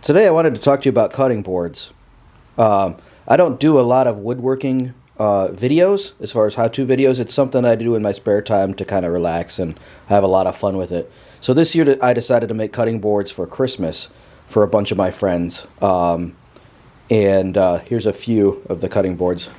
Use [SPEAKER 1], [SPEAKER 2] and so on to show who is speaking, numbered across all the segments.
[SPEAKER 1] Today I wanted to talk to you about cutting boards. I don't do a lot of woodworking videos as far as how-to videos. It's something I do in my spare time to kind of relax and have a lot of fun with it. So this year I decided to make cutting boards for Christmas for a bunch of my friends. Here's a few of the cutting boards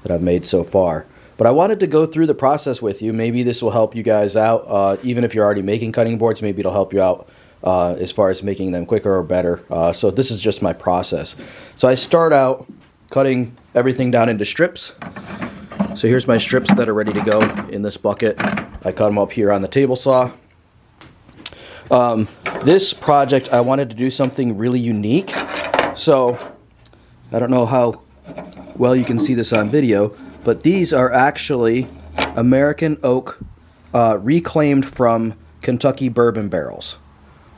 [SPEAKER 1] that I've made so far. But I wanted to go through the process with you. Maybe this will help you guys out. Even if you're already making cutting boards, maybe it'll help you out as far as making them quicker or better. So this is just my process. So I start out cutting everything down into strips. So here's my strips that are ready to go in this bucket. I cut them up here on the table saw. This project, I wanted to do something really unique. So I don't know how well you can see this on video, but these are actually American oak reclaimed from Kentucky bourbon barrels.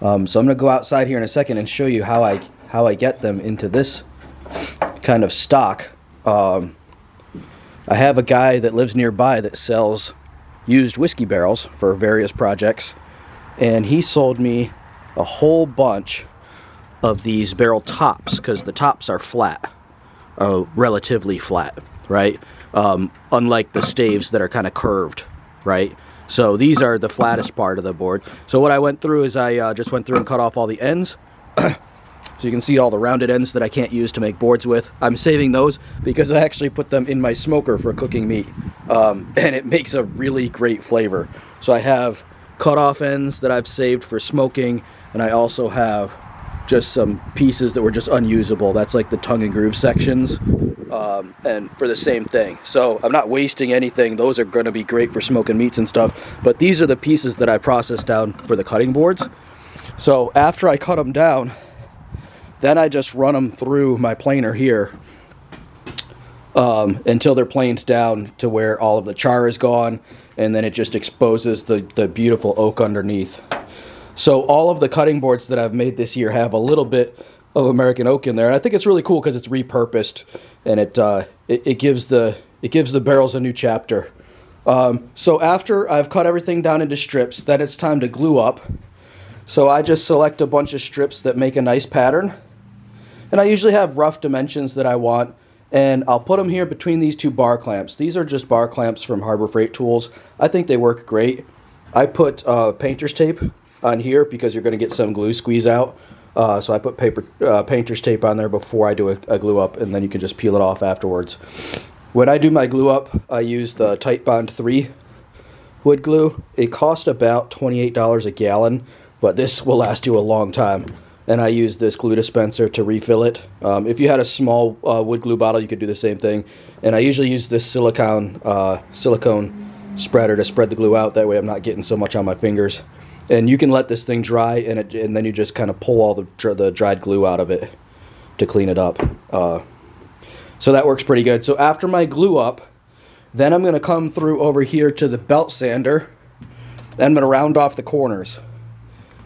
[SPEAKER 1] So I'm going to go outside here in a second and show you how I get them into this kind of stock. I have a guy that lives nearby that sells used whiskey barrels for various projects, and he sold me a whole bunch of these barrel tops because the tops are flat, relatively flat, right? Unlike the staves that are kind of curved, right? So these are the flattest part of the board. So what I went through is I just went through and cut off all the ends. So you can see all the rounded ends that I can't use to make boards with. I'm saving those because I actually put them in my smoker for cooking meat. And it makes a really great flavor. So I have cut off ends that I've saved for smoking, and I also have just some pieces that were just unusable. That's like the tongue and groove sections. And for the same thing. So I'm not wasting anything. Those are going to be great for smoking meats and stuff. But these are the pieces that I processed down for the cutting boards. So after I cut them down, then I just run them through my planer here until they're planed down to where all of the char is gone, and then it just exposes the beautiful oak underneath. So all of the cutting boards that I've made this year have a little bit of American oak in there, and I think it's really cool because it's repurposed, and it gives the barrels a new chapter. So after I've cut everything down into strips, then it's time to glue up. So I just select a bunch of strips that make a nice pattern, and I usually have rough dimensions that I want, and I'll put them here between these two bar clamps. These are just bar clamps from Harbor Freight Tools. I think they work great. I put painter's tape on here because you're going to get some glue squeeze out. So I put painter's tape on there before I do a glue up, and then you can just peel it off afterwards. When I do my glue up, I use the Titebond 3 wood glue. It costs about $28 a gallon, but this will last you a long time. And I use this glue dispenser to refill it. If you had a small wood glue bottle, you could do the same thing. And I usually use this silicone spreader to spread the glue out. That way I'm not getting so much on my fingers. And you can let this thing dry, and then you just kind of pull all the dried glue out of it to clean it up. So that works pretty good. So after my glue up, then I'm going to come through over here to the belt sander. Then I'm going to round off the corners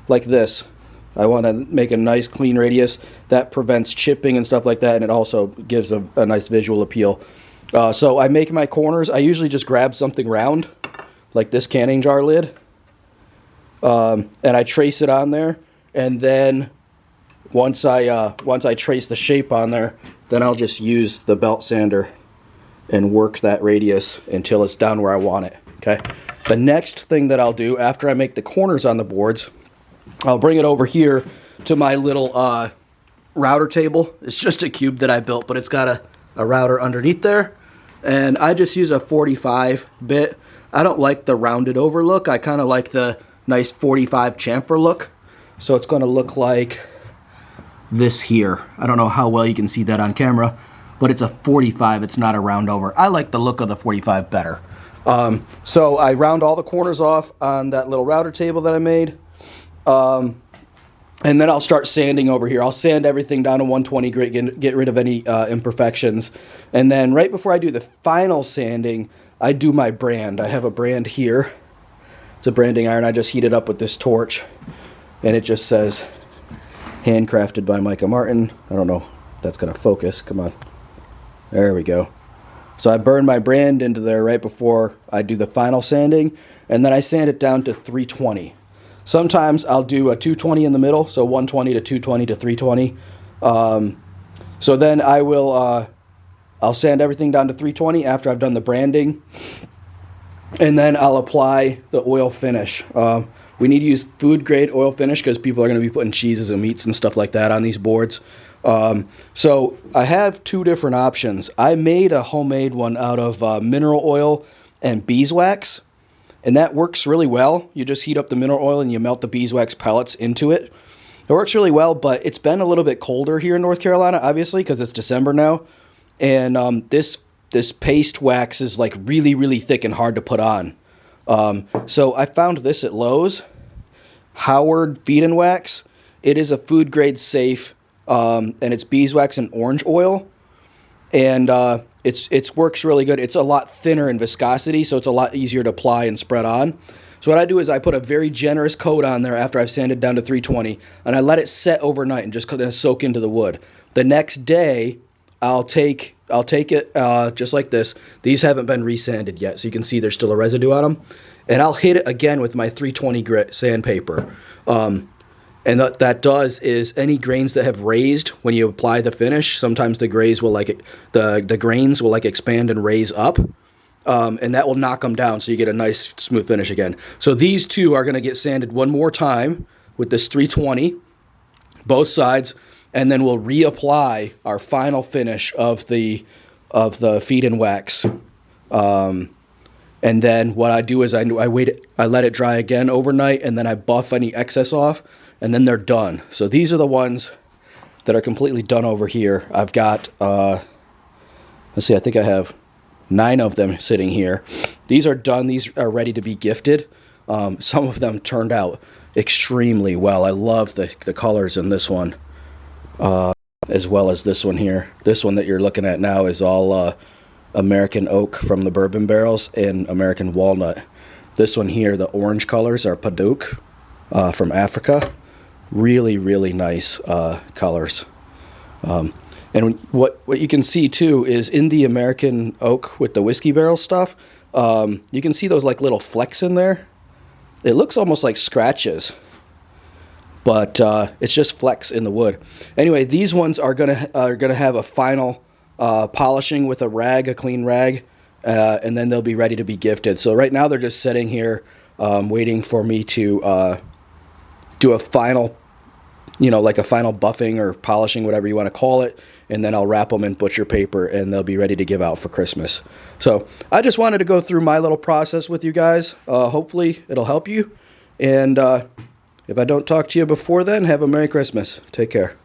[SPEAKER 1] like this. I want to make a nice clean radius that prevents chipping and stuff like that, and it also gives a nice visual appeal. So I make my corners. I usually just grab something round, like this canning jar lid. And I trace it on there, and then once I trace the shape on there, then I'll just use the belt sander and work that radius until it's down where I want it. Okay. The next thing that I'll do after I make the corners on the boards, I'll bring it over here to my little router table. It's just a cube that I built, but it's got a router underneath there, and I just use a 45 bit. I don't like the rounded over look. I kind of like the nice 45 chamfer look. So it's going to look like this here. I don't know how well you can see that on camera, but it's a 45. It's not a round over. I like the look of the 45 better. So I round all the corners off on that little router table that I made. And then I'll start sanding over here. I'll sand everything down to 120 grit, get rid of any imperfections. And then right before I do the final sanding, I do my brand. I have a brand here. It's a branding iron. I just heat it up with this torch, and it just says handcrafted by Micah Martin. I don't know if that's going to focus. Come on. There we go. So I burn my brand into there right before I do the final sanding, and then I sand it down to 320. Sometimes I'll do a 220 in the middle, so 120 to 220 to 320. So then I'll sand everything down to 320 after I've done the branding, and then I'll apply the oil finish. We need to use food grade oil finish because people are going to be putting cheeses and meats and stuff like that on these boards. So I have two different options. I made a homemade one out of mineral oil and beeswax, and that works really well. You just heat up the mineral oil and you melt the beeswax pellets into it. It works really well, but it's been a little bit colder here in North Carolina, obviously, because it's December now. And this paste wax is like really, really thick and hard to put on. So I found this at Lowe's, Howard Feed and Wax. It is a food grade safe, and it's beeswax and orange oil. And it's works really good. It's a lot thinner in viscosity, so it's a lot easier to apply and spread on. So what I do is I put a very generous coat on there after I've sanded down to 320, and I let it set overnight and just kind of soak into the wood. The next day, I'll take it just like this. These haven't been resanded yet, so you can see there's still a residue on them. And I'll hit it again with my 320 grit sandpaper. And what that does is any grains that have raised when you apply the finish, sometimes the grains will the grains will expand and raise up. And that will knock them down so you get a nice smooth finish again. So these two are going to get sanded one more time with this 320, both sides, and then we'll reapply our final finish of the feed and wax. And then what I do is I let it dry again overnight, and then I buff any excess off, and then they're done. So these are the ones that are completely done over here. I've got, let's see, I think I have 9 of them sitting here. These are done. These are ready to be gifted. Some of them turned out extremely well. I love the colors in this one, as well as this one here. This one that you're looking at now is all American oak from the bourbon barrels and American walnut. This one here, the orange colors are Padauk from Africa. Really, really nice colors. And what you can see too is in the American oak with the whiskey barrel stuff, you can see those like little flecks in there. It looks almost like scratches, but it's just flecks in the wood. Anyway, these ones are gonna have a final polishing with a clean rag, and then they'll be ready to be gifted. So right now they're just sitting here waiting for me to do a final, like a final buffing or polishing, whatever you want to call it, and then I'll wrap them in butcher paper and they'll be ready to give out for Christmas. So I just wanted to go through my little process with you guys. Hopefully it'll help you, and if I don't talk to you before then, have a Merry Christmas. Take care.